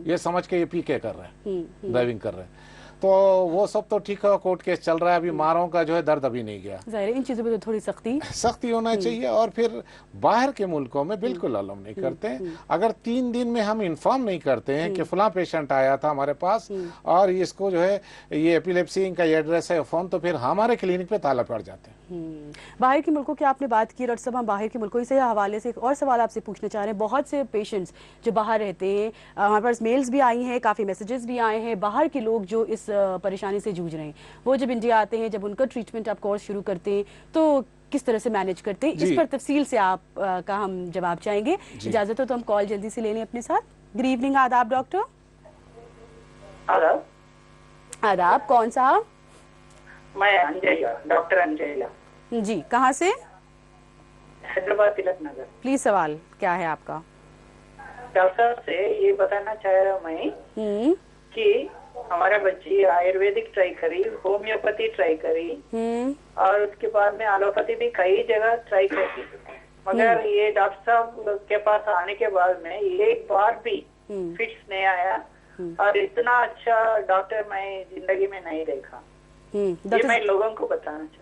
ये समझ के ये पीके कर रहे हैं, ड्राइविंग कर रहे हैं। तो वो सब तो ठीक है, कोर्ट केस चल रहा है, अभी मारों का जो है दर्द अभी नहीं गया। जाहिर है इन चीजों पे तो थोड़ी सख्ती होना चाहिए। और फिर बाहर के मुल्कों में बिल्कुल अलाउ नहीं करते हैं। अगर 3 दिन में हम इन्फॉर्म नहीं करते हैं कि फला पेशेंट आया था हमारे पास और इसको जो है ये एपिलेप्सी, इनका ये एड्रेस है, फोन, तो फिर हमारे क्लिनिक पे ताला पड़ जाते हैं। बाहर के मुल्कों की आपने बात की, डॉक्टर साहब हम बाहर के मुल्कों से हवाले से एक और सवाल आपसे पूछना चाह रहे हैं। बहुत से पेशेंट्स जो बाहर रहते हैं, हमारे पास मेल्स भी आई हैं, काफ़ी मैसेजेस भी आए हैं, बाहर के लोग जो इस परेशानी से जूझ रहे हैं, वो जब इंडिया आते हैं, जब उनका ट्रीटमेंट आप कोर्स शुरू करते हैं तो किस तरह से मैनेज करते हैं, इस पर तफसील से आप का हम जवाब चाहेंगे। इजाजत हो तो हम कॉल जल्दी से ले लें अपने साथ। गुड इवनिंग, आदाब डॉक्टर। आदाब, कौन साहब? मैं अंजयला, डॉक्टर अंजयला जी, कहाँ से? हैदराबाद तिलक नगर। प्लीज सवाल क्या है आपका? डॉक्टर से ये बताना चाह रहा हूँ मैं कि हमारा बच्ची आयुर्वेदिक ट्राई करी, होम्योपैथी ट्राई करी, और उसके बाद में एलोपैथी भी कई जगह ट्राई करी, मगर ये डॉक्टर साहब के पास आने के बाद में एक बार भी फिट्स नहीं आया, और इतना अच्छा डॉक्टर मैं जिंदगी में नहीं देखा। ये मैं लोगों को बताना चाहूँ।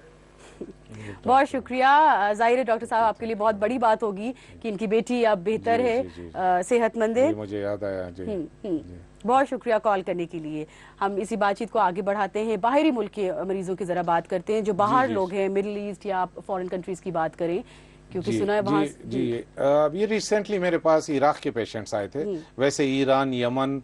बहुत शुक्रिया। जाहिर है डॉक्टर साहब आपके लिए बहुत बड़ी बात होगी कि इनकी बेटी अब बेहतर है, सेहतमंद है। मुझे याद आया जी। बहुत शुक्रिया कॉल करने के लिए। हम इसी बातचीत को आगे बढ़ाते हैं, बाहरी मुल्क के मरीजों की जरा बात करते हैं, जो बाहर लोग हैं, मिडिल ईस्ट या फॉरेन कंट्रीज की बात करें, क्योंकि सुना है वहाँ ये रिसेंटली मेरे पास इराक के पेशेंट्स आए थे। वैसे ईरान, यमन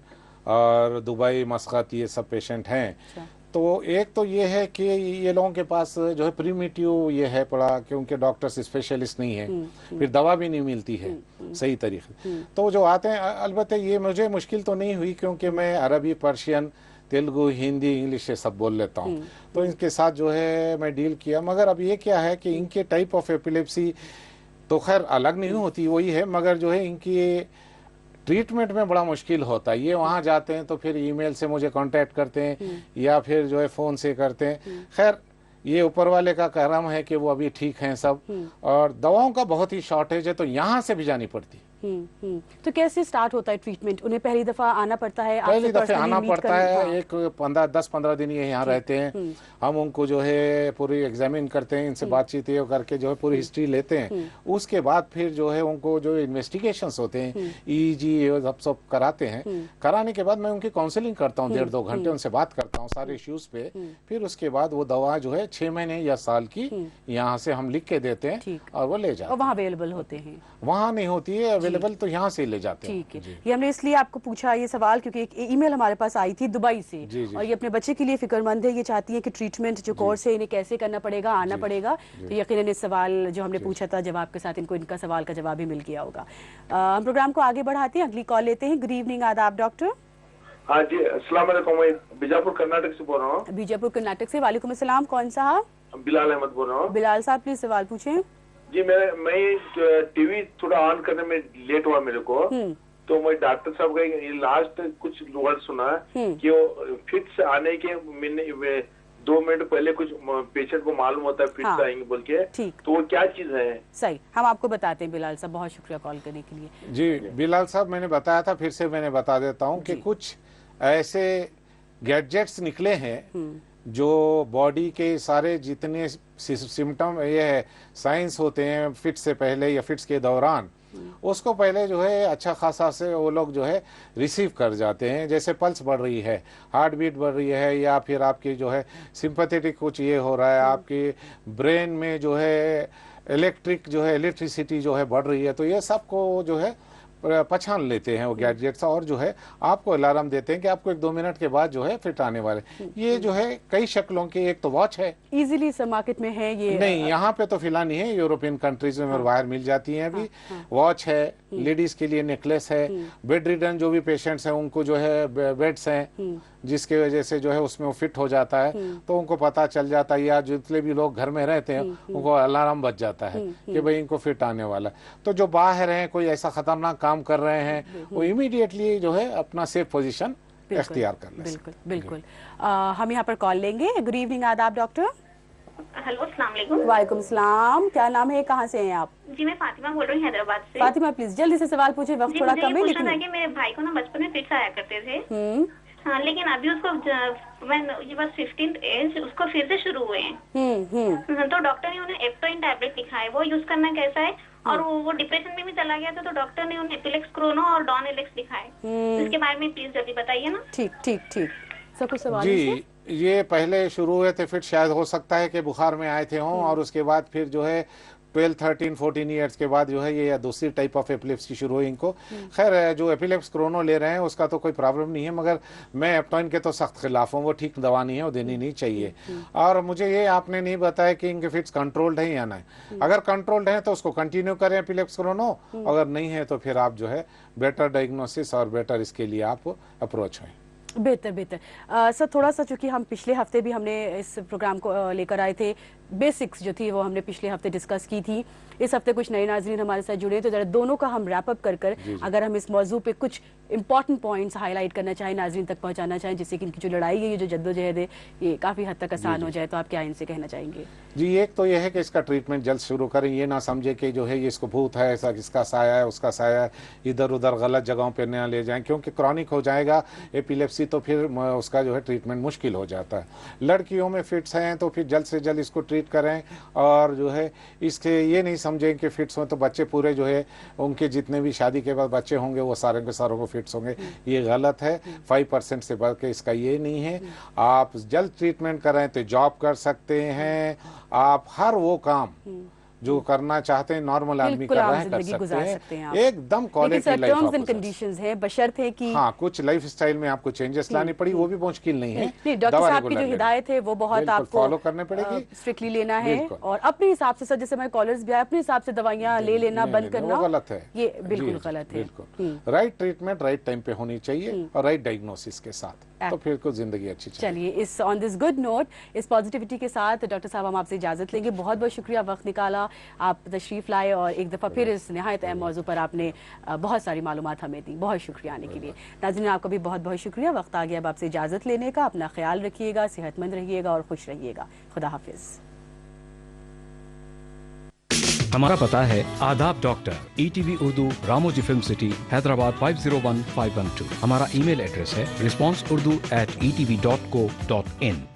और दुबई, मस्कत, ये सब पेशेंट हैं। तो एक तो ये है कि ये लोगों के पास जो है प्रीमेटिव ये है पड़ा, क्योंकि डॉक्टर्स स्पेशलिस्ट नहीं है, फिर दवा भी नहीं मिलती है सही तरीके। तो जो आते हैं, अलबत्ते ये मुझे मुश्किल तो नहीं हुई, क्योंकि मैं अरबी, पर्शियन, तेलुगु, हिंदी, इंग्लिश ये सब बोल लेता हूँ, तो इनके साथ जो है मैं डील किया। मगर अब ये क्या है कि इनके टाइप ऑफ एपिलेप्सी तो खैर अलग नहीं होती, वही है, मगर जो है इनकी ट्रीटमेंट में बड़ा मुश्किल होता है। ये वहाँ जाते हैं तो फिर ईमेल से मुझे कांटेक्ट करते हैं या फिर जो है फ़ोन से करते हैं। खैर ये ऊपर वाले का करम है कि वो अभी ठीक हैं सब, और दवाओं का बहुत ही शॉर्टेज है तो यहाँ से भी जानी पड़ती है। तो कैसे स्टार्ट होता है ट्रीटमेंट? उन्हें पहली दफा आना पड़ता है? पहली दफे आना पड़ता है, एक 10-15 दिन ये यहाँ रहते हैं। हम उनको जो है पूरी एग्जामिन करते हैं, इनसे बातचीत ये करके जो है पूरी हिस्ट्री लेते हैं। उसके बाद फिर जो है उनको जो इन्वेस्टिगेशंस होते हैं, EEG सब कराते हैं। कराने के बाद मैं उनकी काउंसलिंग करता हूँ 1.5-2 घंटे, उनसे बात करता हूँ सारे इश्यूज पे। फिर उसके बाद वो दवा जो है 6 महीने या साल की यहाँ से हम लिख के देते हैं और वो ले जाते हैं। वहाँ अवेलेबल होते हैं? वहाँ नहीं होती है अवेलेबल, तो यहाँ से ले जाते हैं। ठीक है, ये हमने इसलिए आपको पूछा ये सवाल क्योंकि एक ईमेल हमारे पास आई थी दुबई से, और ये अपने बच्चे के लिए फिक्रमंद है। ये चाहती है कि ट्रीटमेंट जो कोर्स है इन्हें कैसे करना पड़ेगा, आना पड़ेगा। तो यकीनन इस सवाल जो हमने पूछा था जवाब के साथ इनको इनका सवाल का जवाब भी मिल गया होगा। हम प्रोग्राम को आगे बढ़ाते हैं, अगली कॉल लेते हैं। गुड इवनिंग, आदाब डॉक्टर। हाँ जी, अस्सलाम वालेकुम। मैं बीजापुर कर्नाटक से बोल रहा हूँ। बीजापुर कर्नाटक से, वालेकुम अस्सलाम। कौन साहब? बिलाल अहमद बोल रहा हूँ। बिलाल साहब प्लीज सवाल पूछें। जी मैं टीवी थोड़ा ऑन करने में लेट हुआ मेरे को, तो मैं डॉक्टर साहब का लास्ट कुछ वर्ड सुना कि वो फिट से आने के 2 मिनट पहले कुछ पेशेंट को मालूम होता है फिट से आएंगे बोल के, तो वो क्या चीज है? सही, हम आपको बताते हैं बिलाल साहब, बहुत शुक्रिया कॉल करने के लिए। जी बिलाल साहब, मैंने बताया था, फिर से मैंने बता देता हूँ कि कुछ ऐसे गैजेट्स निकले हैं जो बॉडी के सारे जितने सिम्टम ये है साइंस होते हैं फिट से पहले या फिट्स के दौरान, उसको पहले जो है अच्छा खासा से वो लोग जो है रिसीव कर जाते हैं। जैसे पल्स बढ़ रही है, हार्ट बीट बढ़ रही है, या फिर आपकी जो है सिंपैथेटिक कुछ ये हो रहा है, आपकी ब्रेन में जो है इलेक्ट्रिसिटी जो है बढ़ रही है, तो ये सबको जो है पहचान लेते हैं वो गैजेट्स, और जो है आपको अलार्म देते हैं कि आपको 1-2 मिनट के बाद जो है फिट आने वाले। ये जो है कई शक्लों की, एक तो वॉच है, इजीली सब मार्केट में है ये नहीं यहाँ पे तो फिलहाल नहीं है, यूरोपियन कंट्रीज में बाहर मिल जाती हैं अभी। वॉच है, लेडीज के लिए नेकलेस है, बेड रिडन जो भी पेशेंट्स हैं उनको जो है बेड्स हैं जिसकी वजह से जो है उसमें वो फिट हो जाता है, तो उनको पता चल जाता है, या जितने भी लोग घर में रहते हैं उनको अलार्म बज जाता है कि भाई इनको फिट आने वाला है। तो जो बाहर हैं, कोई ऐसा खतरनाक काम कर रहे हैं, वो इमीडिएटली जो है अपना सेफ पोजीशन इख्तियार कर लें। बिल्कुल बिल्कुल। हम यहाँ पर कॉल लेंगे। गुड इवनिंग, आदाब डॉक्टर। हेलो, अस्सलाम वालेकुम। वालेकुम सलाम। क्या नाम है, कहाँ से हैं आप? जी मैं फातिमा बोल रही हूँ हैदराबाद से। फातिमा प्लीज जल्दी से सवाल पूछे, वक्त थोड़ा कम है। लेकिन कि मेरे भाई को ना बचपन में फिट्स आया करते थे, हाँ, लेकिन अभी उसको ये बस 15th एज उसको फिर से शुरू हुए हैं। तो डॉक्टर ने उन्हें एप्टोइन टैबलेट लिखा है, वो यूज करना कैसा है? और वो डिप्रेशन में भी चला गया था, तो डॉक्टर ने उन्हें एपिलेक्स क्रोनो और डॉनेलेक्स लिखा है। इसके बारे में प्लीज जल्दी बताइए ना। ठीक ठीक ठीक, सब कुछ सवाल जी। ये पहले शुरू हुए थे फिट, शायद हो सकता है कि बुखार में आए थे हों, और उसके बाद फिर जो है 12, 13, 14 ईयर्स के बाद जो है ये दूसरी टाइप ऑफ एपिलेप्सी शुरू हुई इनको। खैर जो एपिलेप्स क्रोनो ले रहे हैं उसका तो कोई प्रॉब्लम नहीं है, मगर मैं एप्टोइन के तो सख्त खिलाफ हूँ, वो ठीक दवा नहीं है, वो देनी नहीं चाहिए। और मुझे ये आपने नहीं बताया कि इनके फिट्स कंट्रोल्ड है या नहीं। अगर कंट्रोल्ड है तो उसको कंटिन्यू करें एपिलेप्स क्रोनो, अगर नहीं है तो फिर आप जो है बेटर डायग्नोसिस और बेटर इसके लिए आप अप्रोच हुए। बेहतर बेहतर। सर थोड़ा सा, चूंकि हम पिछले हफ्ते भी हमने इस प्रोग्राम को लेकर आए थे, बेसिक्स जो थी वो हमने पिछले हफ्ते डिस्कस की थी। इस हफ्ते कुछ नए नाज़रीन हमारे साथ जुड़े, तो जरा दोनों का हम रैप अप कर अगर हम इस मौजू पे कुछ इंपॉर्टेंट पॉइंट्स हाईलाइट करना चाहें, नाज़रीन तक पहुंचाना चाहें, जिससे कि इनकी जो लड़ाई है, ये जो जद्दोजहद है, ये काफ़ी हद तक आसान हो जाए, तो आप क्या इनसे कहना चाहेंगे? जी, एक तो यह है कि इसका ट्रीटमेंट जल्द शुरू करें, ये ना समझे कि जो है ये इसको भूत है, ऐसा इसका साया है, उसका साया है, इधर उधर गलत जगहों पे न ले जाएं, क्योंकि क्रॉनिक हो जाएगा एपिलेप्सी तो फिर उसका जो है ट्रीटमेंट मुश्किल हो जाता है। लड़कियों में फिट्स हैं तो फिर जल्द से जल्द इसको ट्रीट करें, और जो है इसके ये नहीं समझें कि फिट्स हो तो बच्चे पूरे जो है उनके जितने भी शादी के बाद बच्चे होंगे वो सारे के सारों को फिट्स होंगे, ये गलत है। 5% से बढ़ के इसका ये नहीं है। आप जल्द ट्रीटमेंट कराएं तो जॉब कर सकते हैं, आप हर वो काम जो करना चाहते हैं नॉर्मल आदमी कर रहे हैं, कर सकते हैं, एकदम quality life. Terms and conditions है, बशर्ते कि हाँ कुछ लाइफ स्टाइल में आपको चेंजेस लानी पड़ी, वो भी मुश्किल नहीं है। डॉक्टर साहब की जो हिदायत है वो बहुत आपको फॉलो करने पड़ेगी, स्ट्रिक्टली लेना है, और अपने हिसाब से सर, जैसे हमारे कॉलर्स भी आए, अपने हिसाब से दवाइयाँ ले लेना बंद करना गलत है, ये बिल्कुल गलत है। राइट ट्रीटमेंट राइट टाइम पे होनी चाहिए और राइट डायग्नोसिस के साथ, तो फिर कुछ जिंदगी अच्छी चलिए। इस ऑन दिस गुड नोट, इस पॉजिटिविटी के साथ डॉक्टर साहब हम आपसे इजाजत लेंगे। बहुत बहुत शुक्रिया, वक्त निकाला, लगा आप तशरीफ़ लाए और एक दफ़ा फिर इस नहायत अहम मौजू पर आपने बहुत सारी मालूमात हमें दी। बहुत शुक्रिया आने के लिए। नाज़रीन, आपका भी बहुत बहुत शुक्रिया। वक्त आ गया अब आपसे इजाज़त लेने का। अपना ख्याल रखिएगा, सेहतमंद रहिएगा और खुश रहिएगा। खुदा हाफिज़। हमारा पता है आदाब doctor, ETV Urdu, Ramoji film city, Hyderabad 501512। हमारा ईमेल एड्रेस है responseurdu@etv.co.in।